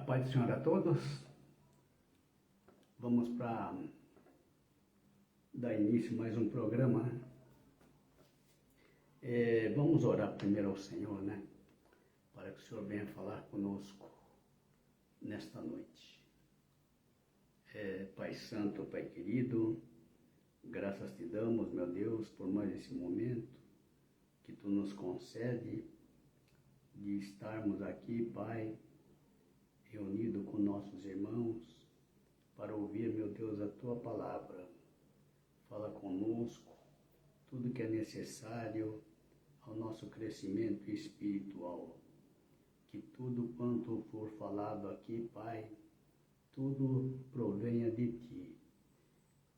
paz do Senhor a todos. Vamos para dar início a mais um programa, né? Vamos orar primeiro ao Senhor, né? Para que o Senhor venha falar conosco nesta noite. Pai Santo, Pai querido, graças te damos, meu Deus, por mais esse momento que Tu nos concede de estarmos aqui, Pai, reunido com nossos irmãos, para ouvir, meu Deus, a Tua palavra. Fala conosco tudo que é necessário ao nosso crescimento espiritual. Que tudo quanto for falado aqui, Pai, tudo provenha de Ti.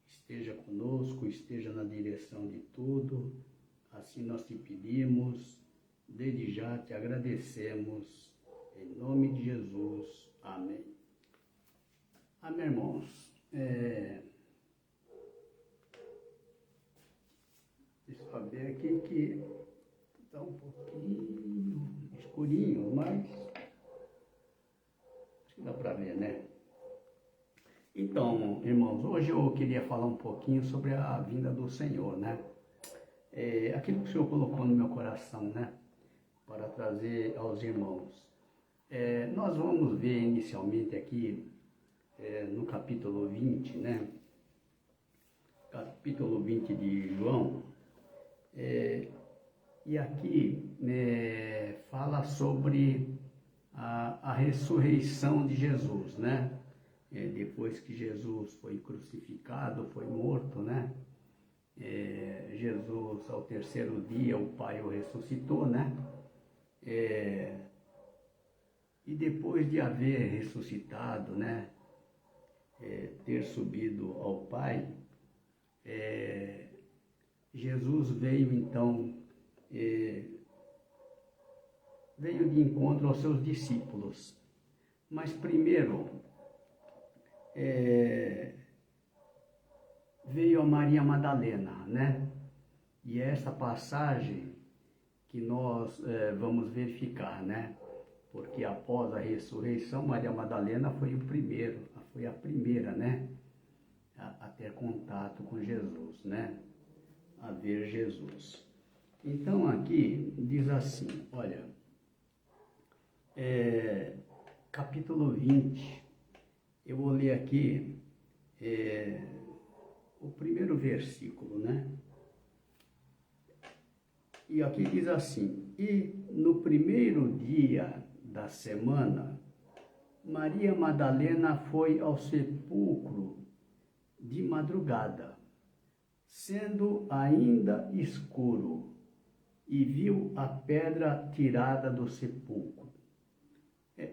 Esteja conosco, esteja na direção de tudo. Assim nós te pedimos, desde já te agradecemos. Em nome de Jesus. Amém. Amém, irmãos. Deixa eu ver aqui que está um pouquinho escurinho, mas acho que dá para ver, né? Então, irmãos, hoje eu queria falar um pouquinho sobre a vinda do Senhor, né? Aquilo que o Senhor colocou no meu coração, né? Para trazer aos irmãos. Nós vamos ver inicialmente aqui no capítulo 20, né? Capítulo 20 de João. E aqui fala sobre a ressurreição de Jesus, né? Depois que Jesus foi crucificado, foi morto, né? Jesus, ao terceiro dia, o Pai o ressuscitou, né? E depois de haver ressuscitado, né? Ter subido ao Pai, Jesus veio então, veio de encontro aos seus discípulos. Mas primeiro, veio a Maria Madalena, né? E é essa passagem que nós vamos verificar, né? Porque após a ressurreição, Maria Madalena foi a primeira, né? A ter contato com Jesus, né? A ver Jesus. Então aqui diz assim, olha, capítulo 20, eu vou ler aqui o primeiro versículo, né? E aqui diz assim: e no primeiro dia da semana, Maria Madalena foi ao sepulcro de madrugada, sendo ainda escuro, e viu a pedra tirada do sepulcro.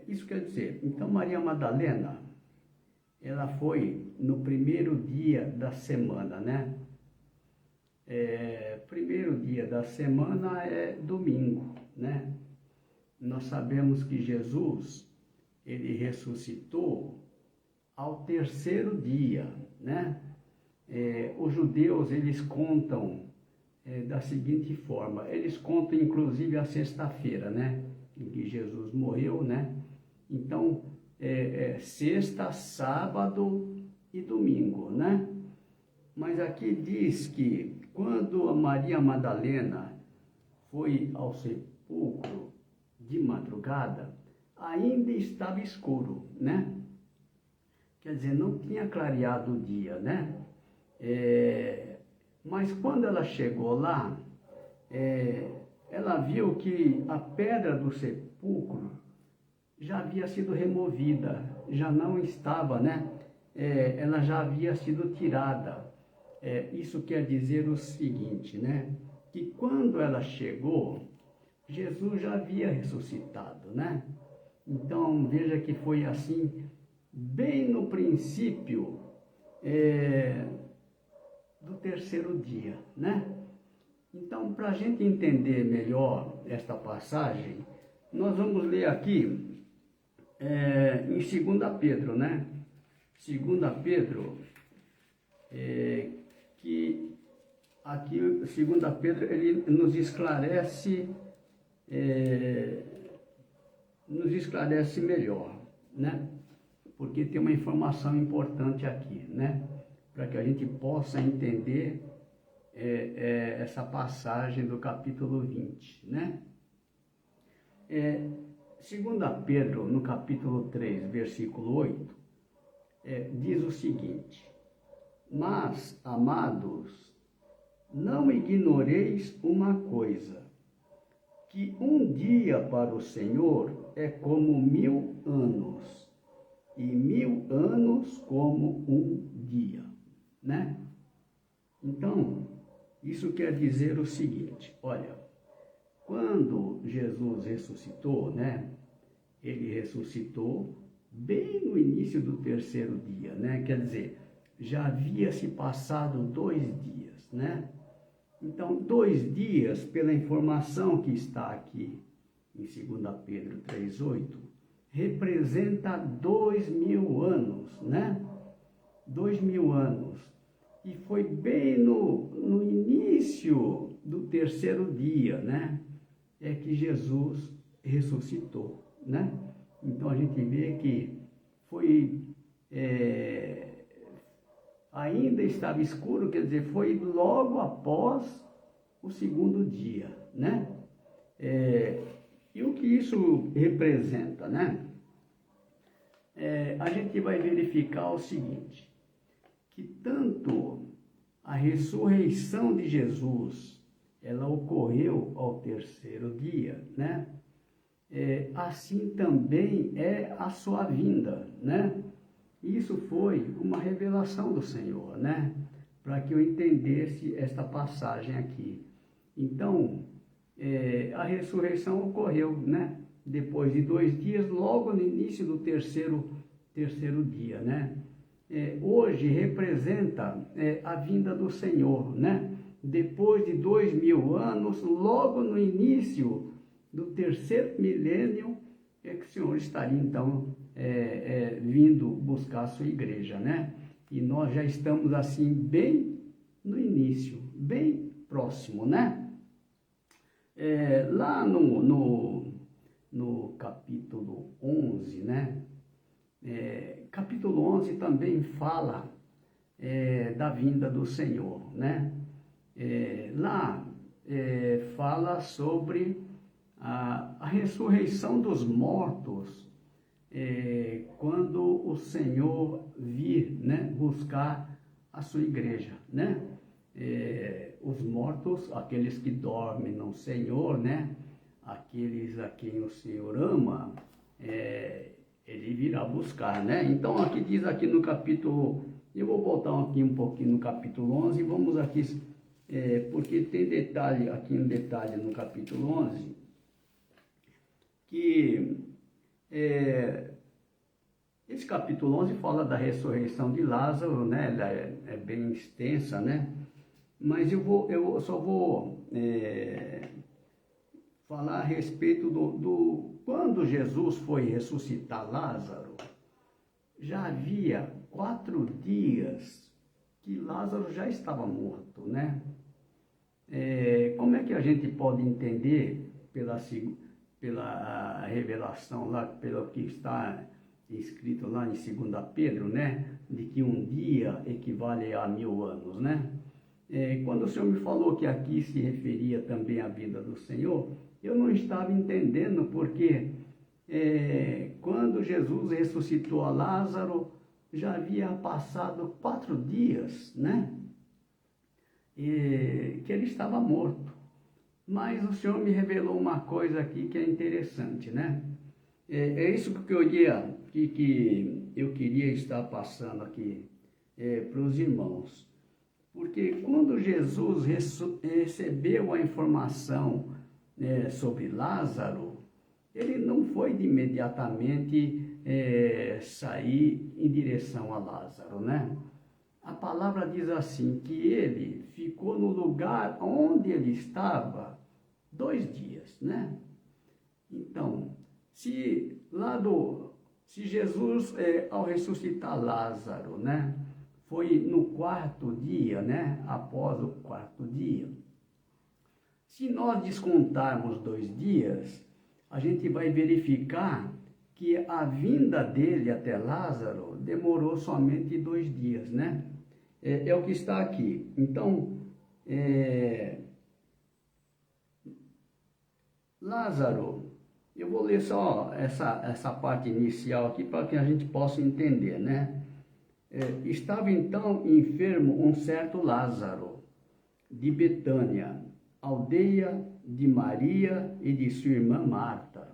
Isso quer dizer, então Maria Madalena, ela foi no primeiro dia da semana, né? Primeiro dia da semana é domingo, né? Nós sabemos que Jesus, ele ressuscitou ao terceiro dia, né? Os judeus, eles contam da seguinte forma, eles contam inclusive a sexta-feira, né? Em que Jesus morreu, né? Então, sexta, sábado e domingo, né? Mas aqui diz que quando a Maria Madalena foi ao sepulcro de madrugada, ainda estava escuro, né? Quer dizer, não tinha clareado o dia, né? Mas quando ela chegou lá, ela viu que a pedra do sepulcro já havia sido removida, já não estava, né? Ela já havia sido tirada. Isso quer dizer o seguinte, né? Que quando ela chegou, Jesus já havia ressuscitado, né? Então, veja que foi assim, bem no princípio do terceiro dia, né? Então, para a gente entender melhor esta passagem, nós vamos ler aqui em 2 Pedro, né? 2 Pedro, que aqui 2 Pedro, ele nos esclarece melhor, né? Porque tem uma informação importante aqui, né? Para que a gente possa entender essa passagem do capítulo 20, né? Segunda Pedro, no capítulo 3, versículo 8, diz o seguinte: mas, amados, não ignoreis uma coisa, que um dia para o Senhor é como 1000 anos, e 1000 anos como um dia, né? Então, isso quer dizer o seguinte, olha, quando Jesus ressuscitou, né? Ele ressuscitou bem no início do 3º dia, né? Quer dizer, já havia se passado 2 dias, né? Então, 2 dias, pela informação que está aqui em 2 Pedro 3,8, representa 2000 anos, né? 2000 anos. E foi bem no início do 3º dia, né? É que Jesus ressuscitou, né? Então, a gente vê que foi... ainda estava escuro, quer dizer, foi logo após o 2º dia, né? E o que isso representa, né? A gente vai verificar o seguinte, que tanto a ressurreição de Jesus, ela ocorreu ao 3º dia, né? Assim também é a sua vinda, né? Isso foi uma revelação do Senhor, né? Para que eu entendesse esta passagem aqui. Então, a ressurreição ocorreu, né? Depois de 2 dias, logo no início do terceiro dia, né? Hoje representa a vinda do Senhor, né? Depois de 2000 anos, logo no início do 3º milênio, que o Senhor estaria, então, vindo buscar a sua igreja, né? E nós já estamos, assim, bem no início, bem próximo, né? Lá no capítulo 11, né? Capítulo 11 também fala da vinda do Senhor, né? Lá fala sobre a ressurreição dos mortos, quando o Senhor vir, né, buscar a sua igreja, né? Os mortos, aqueles que dormem no Senhor, né? Aqueles a quem o Senhor ama, ele virá buscar, né? Então aqui diz aqui no capítulo, eu vou voltar aqui um pouquinho no capítulo 11, vamos aqui, porque tem detalhe, aqui um detalhe no capítulo 11, que esse capítulo 11 fala da ressurreição de Lázaro, né? Ela é bem extensa, né? Mas eu só vou falar a respeito quando Jesus foi ressuscitar Lázaro, já havia 4 dias que Lázaro já estava morto, né? Como é que a gente pode entender pela revelação lá, pelo que está escrito lá em 2 Pedro, né? De que um dia equivale a 1000 anos, né? Quando o Senhor me falou que aqui se referia também à vida do Senhor, eu não estava entendendo, porque quando Jesus ressuscitou a Lázaro, já havia passado 4 dias, né? Que ele estava morto. Mas o Senhor me revelou uma coisa aqui que é interessante, né? Isso que eu queria estar passando aqui para os irmãos. Porque quando Jesus recebeu a informação sobre Lázaro, ele não foi de imediatamente sair em direção a Lázaro, né? A palavra diz assim, que ele ficou no lugar onde ele estava 2 dias, né? Então, se Jesus, ao ressuscitar Lázaro, né, foi no 4º dia, né, após o 4º dia, se nós descontarmos 2 dias, a gente vai verificar que a vinda dele até Lázaro demorou somente 2 dias, né? É o que está aqui. Então, Lázaro, eu vou ler só essa parte inicial aqui para que a gente possa entender, né? Estava então enfermo um certo Lázaro, de Betânia, aldeia de Maria e de sua irmã Marta.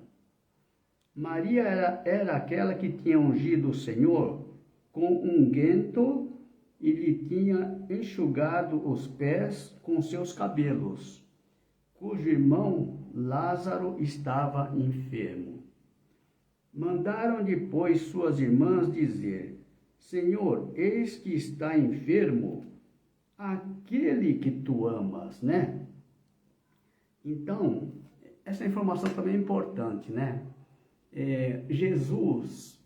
Maria era aquela que tinha ungido o Senhor com unguento e lhe tinha enxugado os pés com seus cabelos, cujo irmão Lázaro estava enfermo. Mandaram depois suas irmãs dizer: Senhor, eis que está enfermo aquele que tu amas, né? Então, essa informação também é importante, né? Jesus,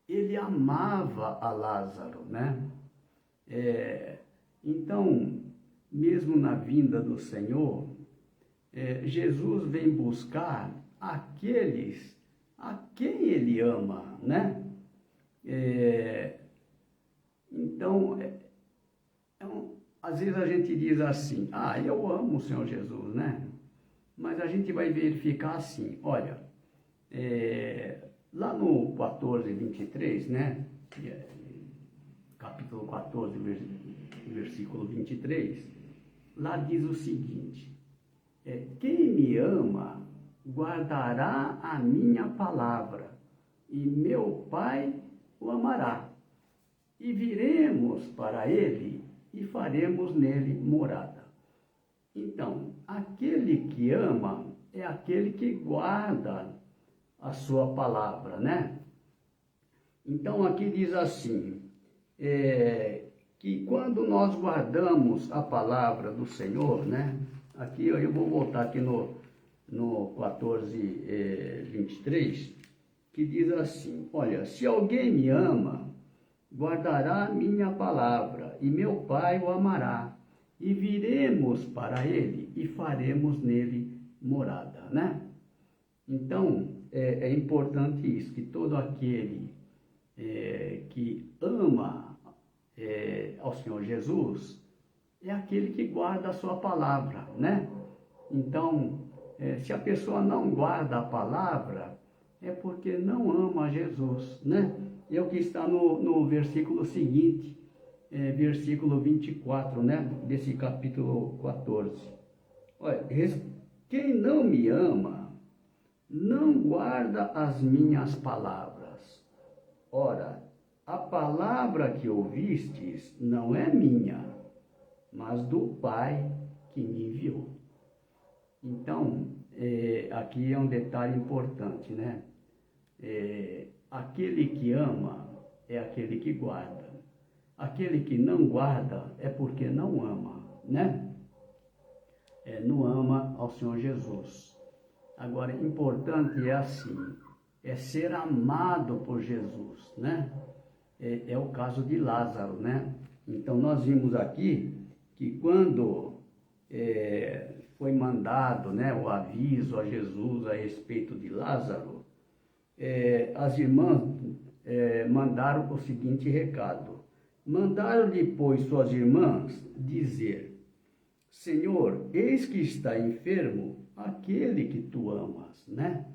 ele amava a Lázaro, né? Então, mesmo na vinda do Senhor, Jesus vem buscar aqueles a quem ele ama, né? Então, às vezes a gente diz assim: eu amo o Senhor Jesus, né? Mas a gente vai verificar assim, olha, lá no 14, 23, né? Capítulo 14, versículo 23, lá diz o seguinte: quem me ama guardará a minha palavra, e meu Pai o amará, e viremos para ele e faremos nele morada. Então, aquele que ama é aquele que guarda a sua palavra, né? Então, aqui diz assim, que quando nós guardamos a palavra do Senhor, né? Aqui eu vou voltar aqui no 14, 23, que diz assim: olha, se alguém me ama, guardará minha palavra, e meu Pai o amará, e viremos para ele e faremos nele morada, né? Então, é importante isso, que todo aquele que ama ao Senhor Jesus é aquele que guarda a sua palavra, né? Então, se a pessoa não guarda a palavra, é porque não ama Jesus, né? É o que está no versículo seguinte, versículo 24, né? Desse capítulo 14. Olha, quem não me ama, não guarda as minhas palavras. Ora, a palavra que ouvistes não é minha, mas do Pai que me enviou. Então, aqui é um detalhe importante, né? Aquele que ama é aquele que guarda. Aquele que não guarda é porque não ama, né? Não ama ao Senhor Jesus. Agora, importante é assim, ser amado por Jesus, né? É o caso de Lázaro, né? Então, nós vimos aqui que quando foi mandado, né, o aviso a Jesus a respeito de Lázaro, as irmãs mandaram o seguinte recado: mandaram depois suas irmãs dizer: Senhor, eis que está enfermo aquele que tu amas, né?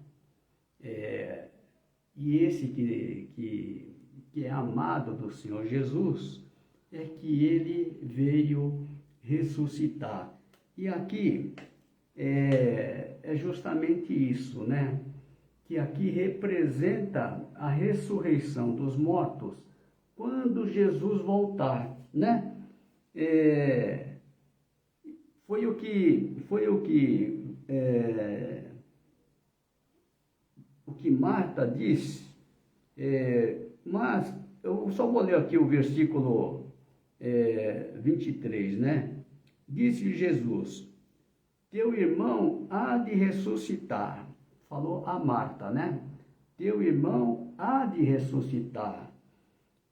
E esse que é amado do Senhor Jesus é que ele veio ressuscitar. E aqui é justamente isso, né? Que aqui representa a ressurreição dos mortos quando Jesus voltar, né? Foi o que Marta disse, mas eu só vou ler aqui o versículo 23, né? Disse Jesus: teu irmão há de ressuscitar. Falou a Marta, né? Teu irmão há de ressuscitar.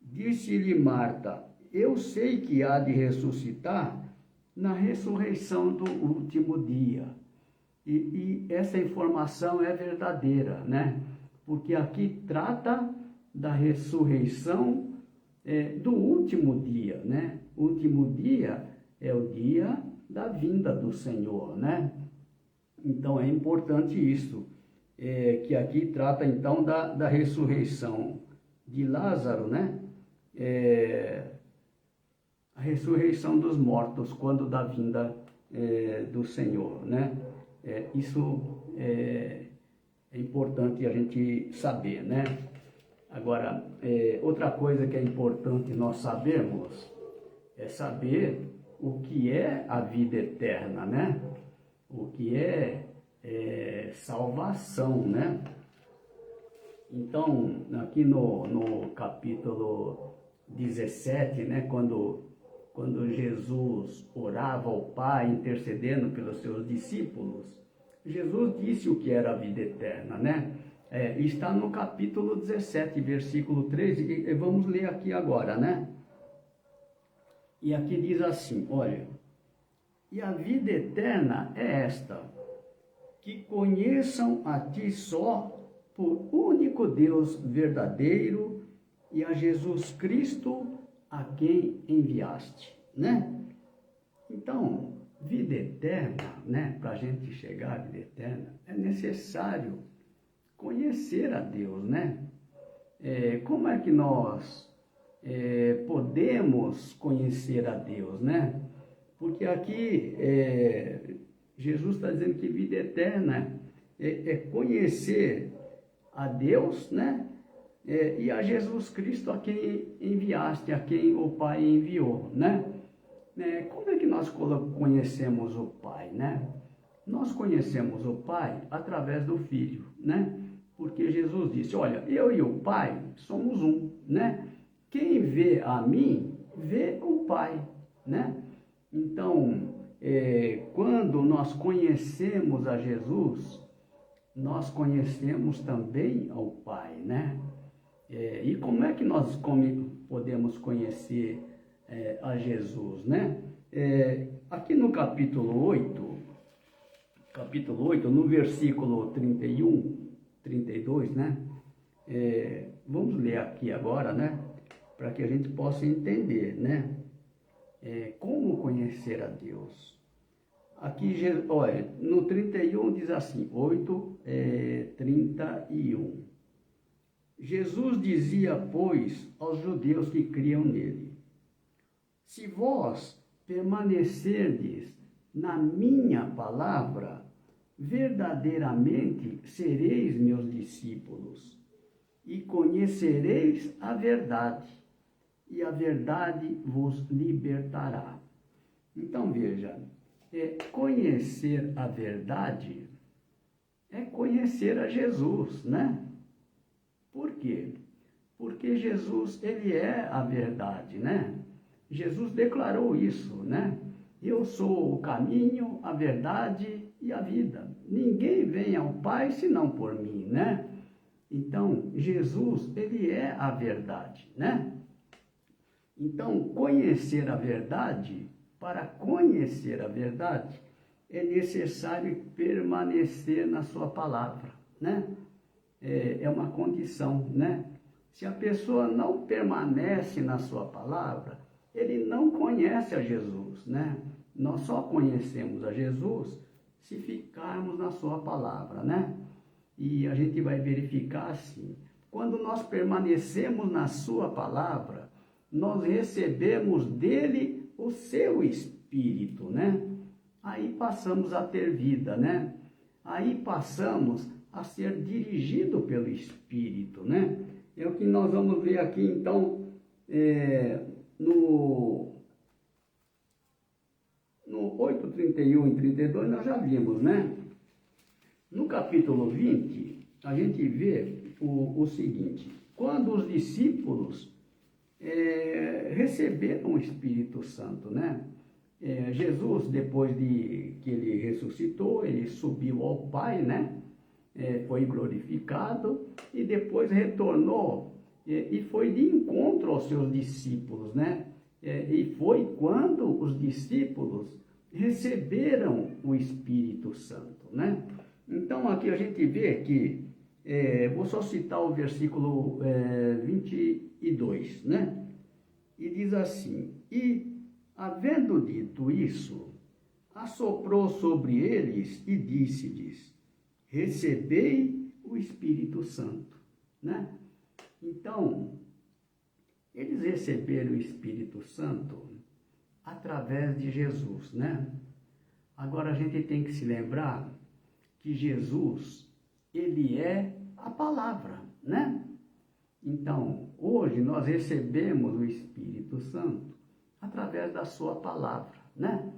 Disse-lhe Marta: eu sei que há de ressuscitar na ressurreição do último dia. E essa informação é verdadeira, né? porque aqui trata da ressurreição do último dia, né? O último dia é o dia da vinda do Senhor, né? Então é importante isso, que aqui trata então da ressurreição de Lázaro, né? A ressurreição dos mortos, quando da vinda do Senhor, né? Isso é importante a gente saber, né? Agora, outra coisa que é importante nós sabermos é saber o que é a vida eterna, né? O que é salvação, né? Então, aqui no capítulo 17, né, quando Jesus orava ao Pai, intercedendo pelos seus discípulos, Jesus disse o que era a vida eterna, né? Está no capítulo 17, versículo 13, e vamos ler aqui agora, né? E aqui diz assim, olha, e a vida eterna é esta, que conheçam a ti só, por único Deus verdadeiro, e a Jesus Cristo, a quem enviaste, né? Então, vida eterna, né? Para a gente chegar à vida eterna, é necessário conhecer a Deus, né? Como é que nós podemos conhecer a Deus, né? Porque aqui Jesus está dizendo que vida eterna é conhecer a Deus, né? E a Jesus Cristo, a quem enviaste, a quem o Pai enviou, né? Como é que nós conhecemos o Pai, né? Nós conhecemos o Pai através do Filho, né? Porque Jesus disse, olha, eu e o Pai somos um, né? Quem vê a mim, vê o Pai, né? Então, quando nós conhecemos a Jesus, nós conhecemos também ao Pai, né? E como é que nós podemos conhecer a Jesus, né? Aqui no capítulo 8, no versículo 31, 32, né? Vamos ler aqui agora, né? Para que a gente possa entender, né? Como conhecer a Deus. Aqui, olha, no 31 diz assim, 8, 31. Jesus dizia, pois, aos judeus que criam nele, se vós permanecerdes na minha palavra, verdadeiramente sereis meus discípulos, e conhecereis a verdade, e a verdade vos libertará. Então, veja, conhecer a verdade é conhecer a Jesus, né? Por quê? Porque Jesus, ele é a verdade, né? Jesus declarou isso, né? Eu sou o caminho, a verdade e a vida. Ninguém vem ao Pai senão por mim, né? Então, Jesus, ele é a verdade, né? Então, conhecer a verdade, para conhecer a verdade, é necessário permanecer na sua palavra, né? É uma condição, né? Se a pessoa não permanece na sua palavra, ele não conhece a Jesus, né? Nós só conhecemos a Jesus se ficarmos na sua palavra, né? E a gente vai verificar assim, quando nós permanecemos na sua palavra, nós recebemos dele o seu Espírito, né? Aí passamos a ter vida, né? Aí passamos a ser dirigido pelo Espírito, né? É o que nós vamos ver aqui, então, no 8, 31 e 32, nós já vimos, né? No capítulo 20, a gente vê o seguinte, quando os discípulos receberam o Espírito Santo, né? Jesus, depois de que ele ressuscitou, ele subiu ao Pai, né? Foi glorificado e depois retornou e foi de encontro aos seus discípulos, né? E foi quando os discípulos receberam o Espírito Santo, né? Então aqui a gente vê que Vou só citar o versículo 22, né? E diz assim: E, havendo dito isso, assoprou sobre eles e disse-lhes: Recebei o Espírito Santo, né? Então, eles receberam o Espírito Santo através de Jesus, né? Agora a gente tem que se lembrar que Jesus, ele é a palavra, né? Então, hoje nós recebemos o Espírito Santo através da sua palavra, né?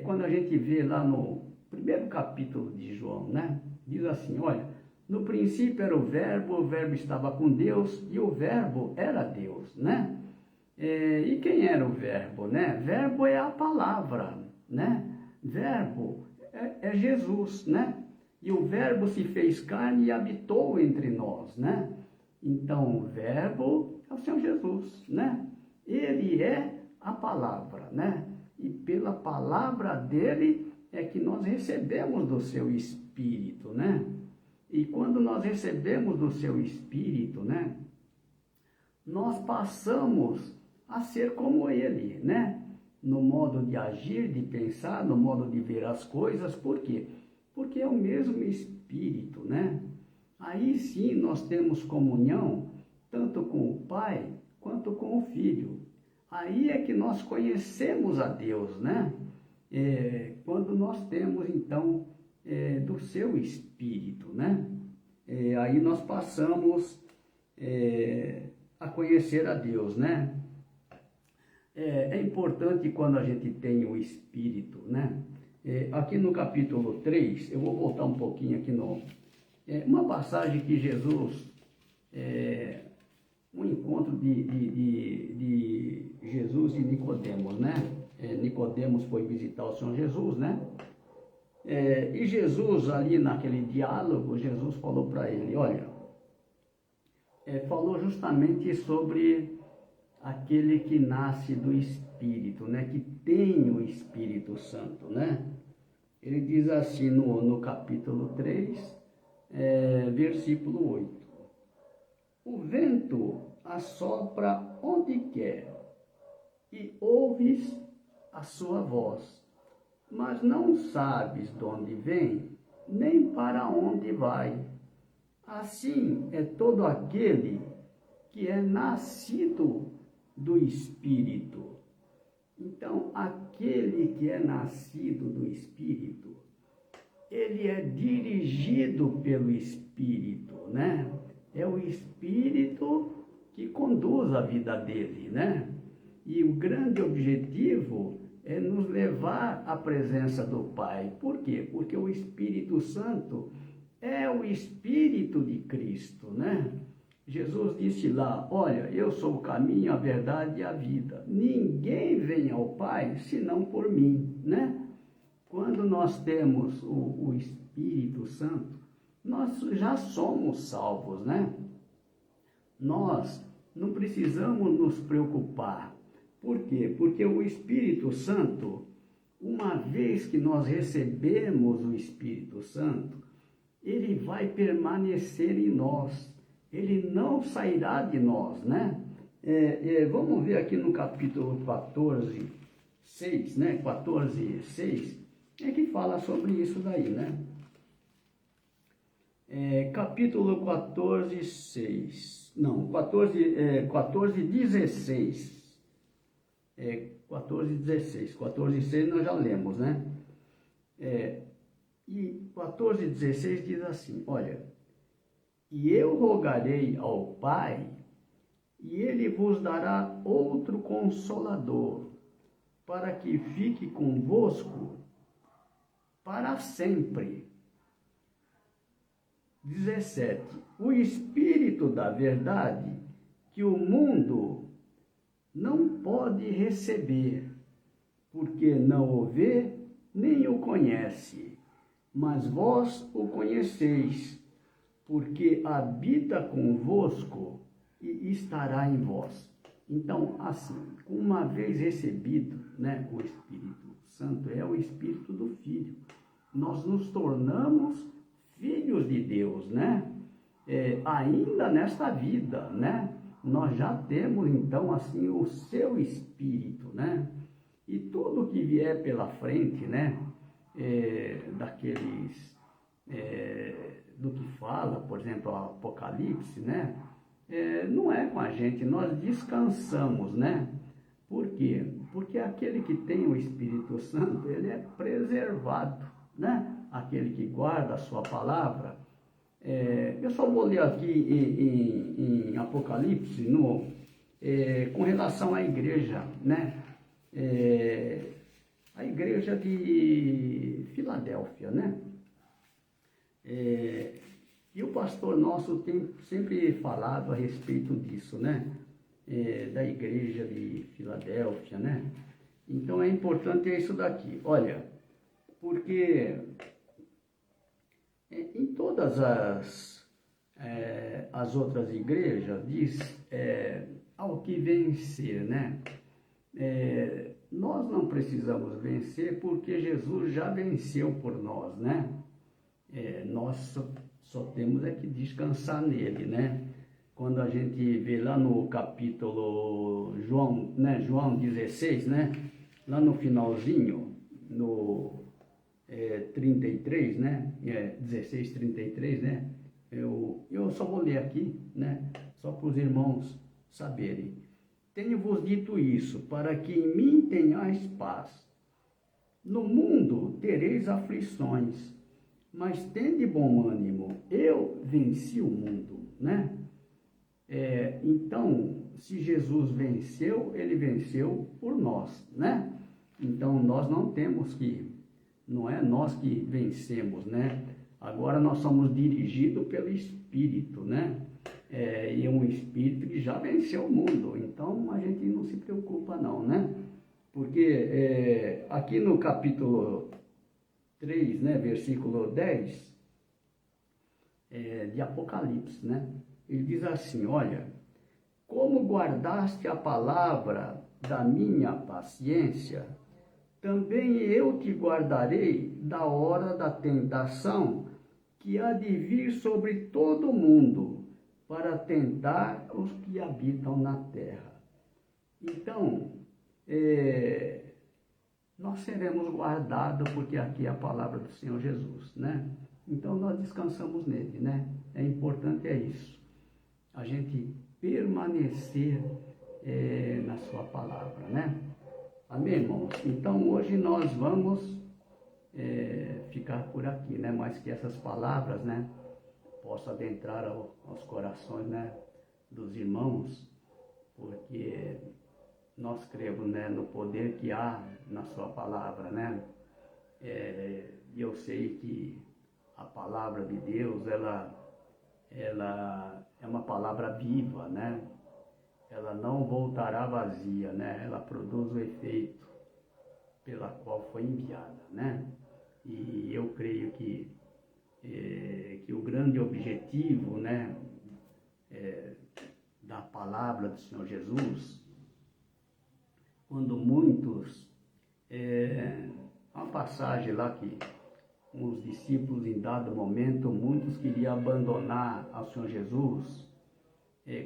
Quando a gente vê lá no primeiro capítulo de João, né? Diz assim, olha, no princípio era o verbo estava com Deus e o verbo era Deus, né? E quem era o verbo, né? Verbo é a palavra, né? Verbo é Jesus, né? E o verbo se fez carne e habitou entre nós, né? Então, o verbo é o Senhor Jesus, né? Ele é a palavra, né? E pela palavra dele é que nós recebemos do seu Espírito, né? E quando nós recebemos do seu Espírito, né? Nós passamos a ser como ele, né? No modo de agir, de pensar, no modo de ver as coisas. Por quê? Porque é o mesmo Espírito, né? Aí sim nós temos comunhão tanto com o Pai quanto com o Filho. Aí é que nós conhecemos a Deus, né? Quando nós temos então do seu Espírito, né? Aí nós passamos a conhecer a Deus, né? É importante quando a gente tem o Espírito, né? Aqui no capítulo 3, eu vou voltar um pouquinho aqui uma passagem que Jesus, um encontro de Jesus e Nicodemos, né? Nicodemos foi visitar o Senhor Jesus, né? E Jesus, ali naquele diálogo, Jesus falou para ele, olha, falou justamente sobre aquele que nasce do Espírito, né? Que tem o Espírito Santo, né? Ele diz assim no capítulo 3, versículo 8. O vento assopra onde quer e ouves a sua voz, mas não sabes de onde vem, nem para onde vai. Assim é todo aquele que é nascido do Espírito. Então, aquele que é nascido do Espírito, ele é dirigido pelo Espírito, né? É o Espírito que conduz a vida dele, né? E o grande objetivo é nos levar à presença do Pai. Por quê? Porque o Espírito Santo é o Espírito de Cristo, né? Jesus disse lá, olha, eu sou o caminho, a verdade e a vida. Ninguém vem ao Pai senão por mim, né? Quando nós temos o Espírito Santo, nós já somos salvos, né? Nós não precisamos nos preocupar. Por quê? Porque o Espírito Santo, uma vez que nós recebemos o Espírito Santo, ele vai permanecer em nós. Ele não sairá de nós, né? Vamos ver aqui no capítulo 14, 6, né? 14, 6, que fala sobre isso daí, né? Capítulo 14, 6. Não, 14, 16. 14, 16. 14, 6 nós já lemos, né? E 14, 16 diz assim, olha, e eu rogarei ao Pai, e ele vos dará outro Consolador, para que fique convosco para sempre. 17. O Espírito da verdade, que o mundo não pode receber, porque não o vê nem o conhece, mas vós o conheceis, porque habita convosco e estará em vós. Então, assim, uma vez recebido, né, o Espírito Santo é o Espírito do Filho, nós nos tornamos filhos de Deus, né? ainda nesta vida, né? Nós já temos, então, assim, o seu Espírito, né? E tudo que vier pela frente, né? Do que fala, por exemplo, o Apocalipse, né? Não é com a gente, nós descansamos, né? Por quê? Porque aquele que tem o Espírito Santo, ele é preservado, né? Aquele que guarda a sua palavra. Eu só vou ler aqui em Apocalipse, com relação à igreja, né? A igreja de Filadélfia, né? E o pastor nosso tem sempre falado a respeito disso, né? Da igreja de Filadélfia, né? Então é importante isso daqui. Olha, porque em todas as outras igrejas diz ao que vencer, né? Nós não precisamos vencer porque Jesus já venceu por nós, né? Nós só temos que descansar nele, né? Quando a gente vê lá no capítulo João, né? João 16, né? Lá no finalzinho, no 33, né? 16, 33, né? Eu só vou ler aqui, né? Só para os irmãos saberem. Tenho-vos dito isso, para que em mim tenhais paz. No mundo tereis aflições, mas tende bom ânimo, eu venci o mundo, né? Então, se Jesus venceu, ele venceu por nós, né? Então, nós não temos que, não é nós que vencemos, né? Agora nós somos dirigidos pelo Espírito, né? E é um Espírito que já venceu o mundo, então a gente não se preocupa não, né? Porque aqui no capítulo 3, né, versículo 10, de Apocalipse, né? Ele diz assim, olha, como guardaste a palavra da minha paciência, também eu te guardarei da hora da tentação que há de vir sobre todo o mundo, para tentar os que habitam na terra. Então, nós seremos guardados, porque aqui é a palavra do Senhor Jesus, né? Então, nós descansamos nele, né? É importante isso, a gente permanecer na sua palavra, né? Amém, irmãos? Então, hoje nós vamos ficar por aqui, né? Mas que essas palavras, né, possam adentrar aos corações, né, dos irmãos, porque nós cremos, né, no poder que há na sua palavra, né? E eu sei que a palavra de Deus, ela é uma palavra viva, né? Ela não voltará vazia, né? Ela produz o efeito pela qual foi enviada, né? E eu creio que o grande objetivo, né, da palavra do Senhor Jesus, quando muitos, uma passagem lá que os discípulos em dado momento, muitos queriam abandonar ao Senhor Jesus,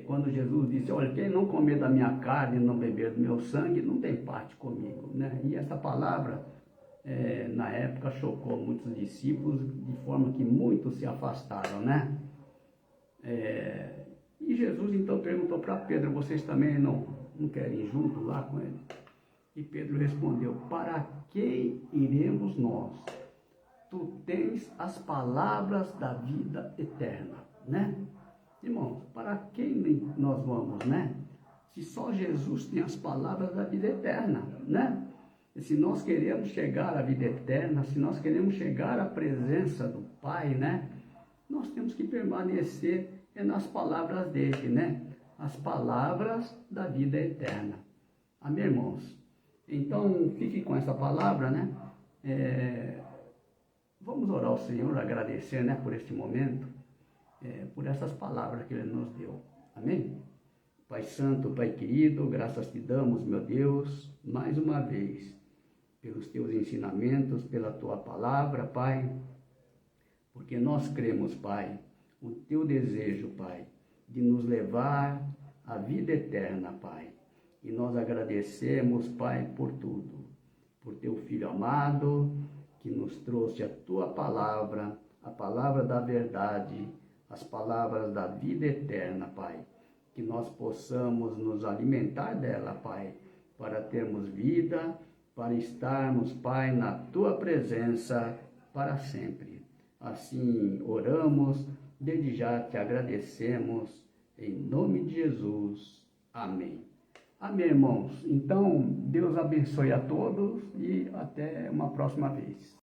quando Jesus disse, olha, quem não comer da minha carne e não beber do meu sangue, não tem parte comigo, né? E essa palavra, na época, chocou muitos discípulos, de forma que muitos se afastaram, né? E Jesus então perguntou para Pedro, vocês também não querem ir junto lá com ele? E Pedro respondeu, para quem iremos nós? Tu tens as palavras da vida eterna, né? Irmãos, para quem nós vamos, né? Se só Jesus tem as palavras da vida eterna, né? E se nós queremos chegar à vida eterna, se nós queremos chegar à presença do Pai, né? Nós temos que permanecer nas palavras dele, né? As palavras da vida eterna. Amém, irmãos? Então, fique com essa palavra, né? Vamos orar ao Senhor, agradecer, né, por este momento, por essas palavras que Ele nos deu. Amém? Pai Santo, Pai querido, graças te damos, meu Deus, mais uma vez, pelos teus ensinamentos, pela tua palavra, Pai, porque nós cremos, Pai, o teu desejo, Pai, de nos levar à vida eterna, Pai. E nós agradecemos, Pai, por tudo, por teu Filho amado, que nos trouxe a tua palavra, a palavra da verdade, as palavras da vida eterna, Pai. Que nós possamos nos alimentar dela, Pai, para termos vida, para estarmos, Pai, na tua presença para sempre. Assim oramos, desde já te agradecemos, em nome de Jesus. Amém. Amém, irmãos. Então, Deus abençoe a todos e até uma próxima vez.